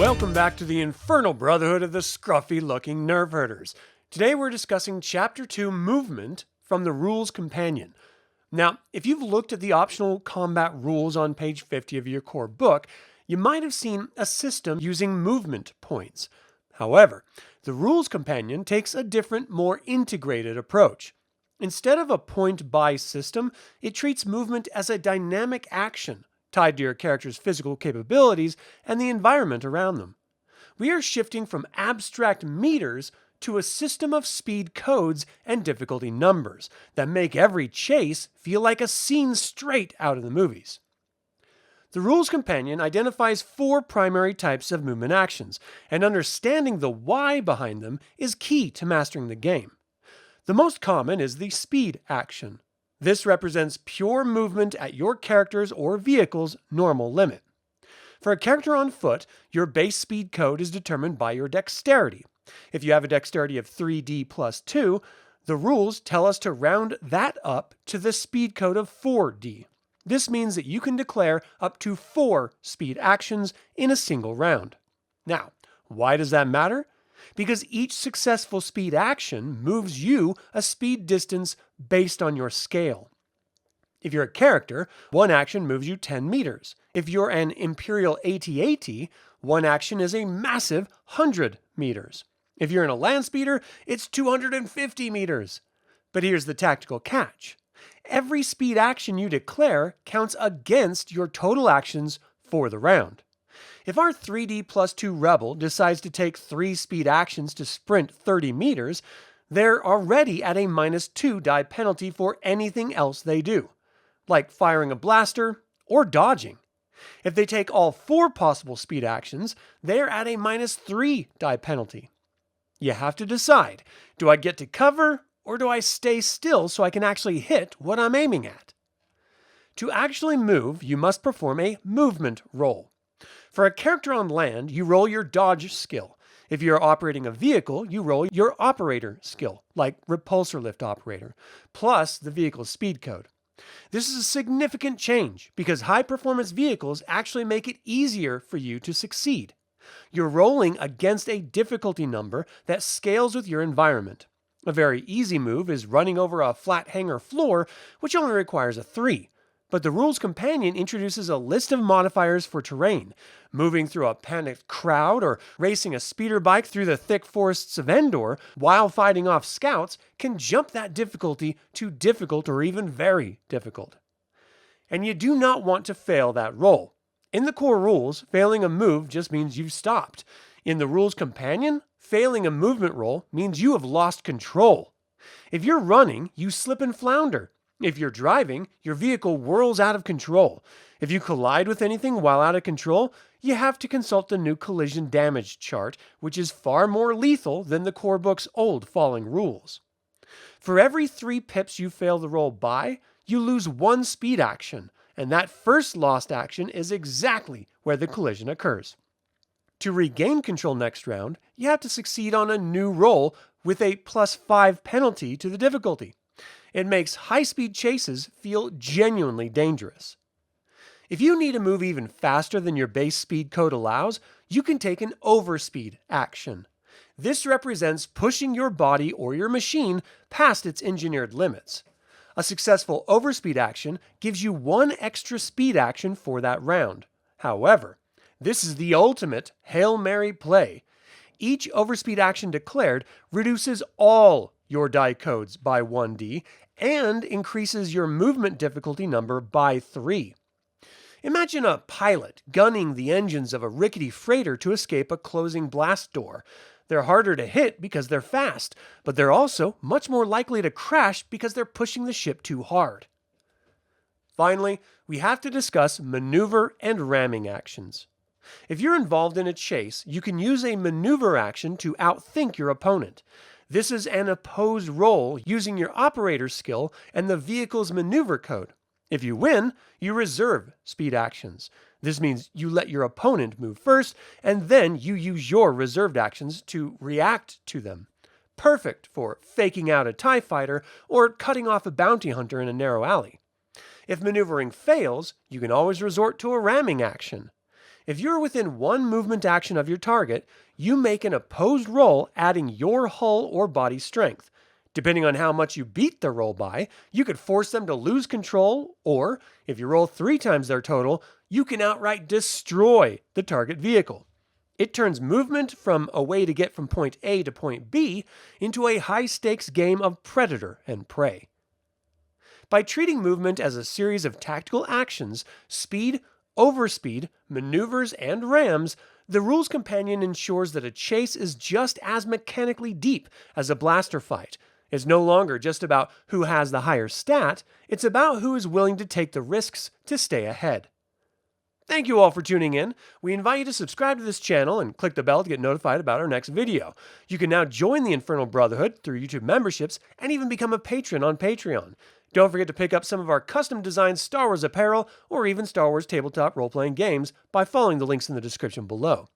Welcome back to the Infernal Brotherhood of the Scruffy Looking Nerf Herders. Today we're discussing Chapter 2 Movement from the Rules Companion. Now, if you've looked at the optional combat rules on page 50 of your core book, you might have seen a system using movement points. However, the Rules Companion takes a different, more integrated approach. Instead of a point-buy system, it treats movement as a dynamic action tied to your character's physical capabilities and the environment around them. We are shifting from abstract meters to a system of speed codes and difficulty numbers that make every chase feel like a scene straight out of the movies. The Rules Companion identifies 4 primary types of movement actions, and understanding the why behind them is key to mastering the game. The most common is the speed action. This represents pure movement at your character's or vehicle's normal limit. For a character on foot, your base speed code is determined by your dexterity. If you have a dexterity of 3d plus 2, the rules tell us to round that up to the speed code of 4d. This means that you can declare up to 4 speed actions in a single round. Now, why does that matter? Because each successful speed action moves you a speed distance based on your scale. If you're a character, one action moves you 10 meters. If you're an Imperial AT-AT, one action is a massive 100 meters. If you're in a land speeder, it's 250 meters. But here's the tactical catch. Every speed action you declare counts against your total actions for the round. If our 3D plus 2 rebel decides to take 3 speed actions to sprint 30 meters, they're already at a -2 die penalty for anything else they do, like firing a blaster or dodging. If they take all 4 possible speed actions, they're at a -3 die penalty. You have to decide, do I get to cover or do I stay still so I can actually hit what I'm aiming at? To actually move, you must perform a movement roll. For a character on land, you roll your dodge skill. If you're operating a vehicle, you roll your operator skill, like repulsor lift operator, plus the vehicle's speed code. This is a significant change because high-performance vehicles actually make it easier for you to succeed. You're rolling against a difficulty number that scales with your environment. A very easy move is running over a flat hangar floor, which only requires a 3. But the Rules Companion introduces a list of modifiers for terrain. Moving through a panicked crowd or racing a speeder bike through the thick forests of Endor while fighting off scouts can jump that difficulty to difficult or even very difficult. And you do not want to fail that roll. In the core rules, failing a move just means you've stopped. In the Rules Companion, failing a movement roll means you have lost control. If you're running, you slip and flounder. If you're driving, your vehicle whirls out of control. If you collide with anything while out of control, you have to consult the new collision damage chart, which is far more lethal than the core book's old falling rules. For every 3 pips you fail the roll by, you lose 1 speed action, and that first lost action is exactly where the collision occurs. To regain control next round, you have to succeed on a new roll with a +5 penalty to the difficulty. It makes high-speed chases feel genuinely dangerous. If you need to move even faster than your base speed code allows, you can take an overspeed action. This represents pushing your body or your machine past its engineered limits. A successful overspeed action gives you 1 extra speed action for that round. However, this is the ultimate Hail Mary play. Each overspeed action declared reduces all your die codes by 1d and increases your movement difficulty number by 3. Imagine a pilot gunning the engines of a rickety freighter to escape a closing blast door. They're harder to hit because they're fast, but they're also much more likely to crash because they're pushing the ship too hard. Finally, we have to discuss maneuver and ramming actions. If you're involved in a chase, you can use a maneuver action to outthink your opponent. This is an opposed roll using your operator skill and the vehicle's maneuver code. If you win, you reserve speed actions. This means you let your opponent move first, and then you use your reserved actions to react to them. Perfect for faking out a TIE fighter or cutting off a bounty hunter in a narrow alley. If maneuvering fails, you can always resort to a ramming action. If you're within one movement action of your target, you make an opposed roll adding your hull or body strength. Depending on how much you beat the roll by, you could force them to lose control, or if you roll 3 times their total, you can outright destroy the target vehicle. It turns movement from a way to get from point A to point B into a high-stakes game of predator and prey. By treating movement as a series of tactical actions, speed, overspeed, maneuvers, and rams, the Rules Companion ensures that a chase is just as mechanically deep as a blaster fight. It's no longer just about who has the higher stat, it's about who is willing to take the risks to stay ahead. Thank you all for tuning in. We invite you to subscribe to this channel and click the bell to get notified about our next video. You can now join the Infernal Brotherhood through YouTube memberships and even become a patron on Patreon. Don't forget to pick up some of our custom-designed Star Wars apparel or even Star Wars tabletop role-playing games by following the links in the description below.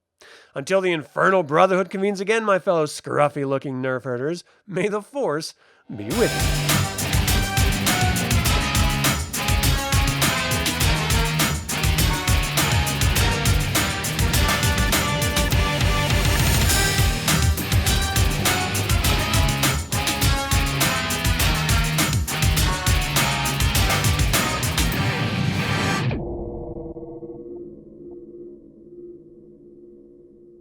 Until the Infernal Brotherhood convenes again, my fellow scruffy-looking Nerf Herders, may the Force be with you.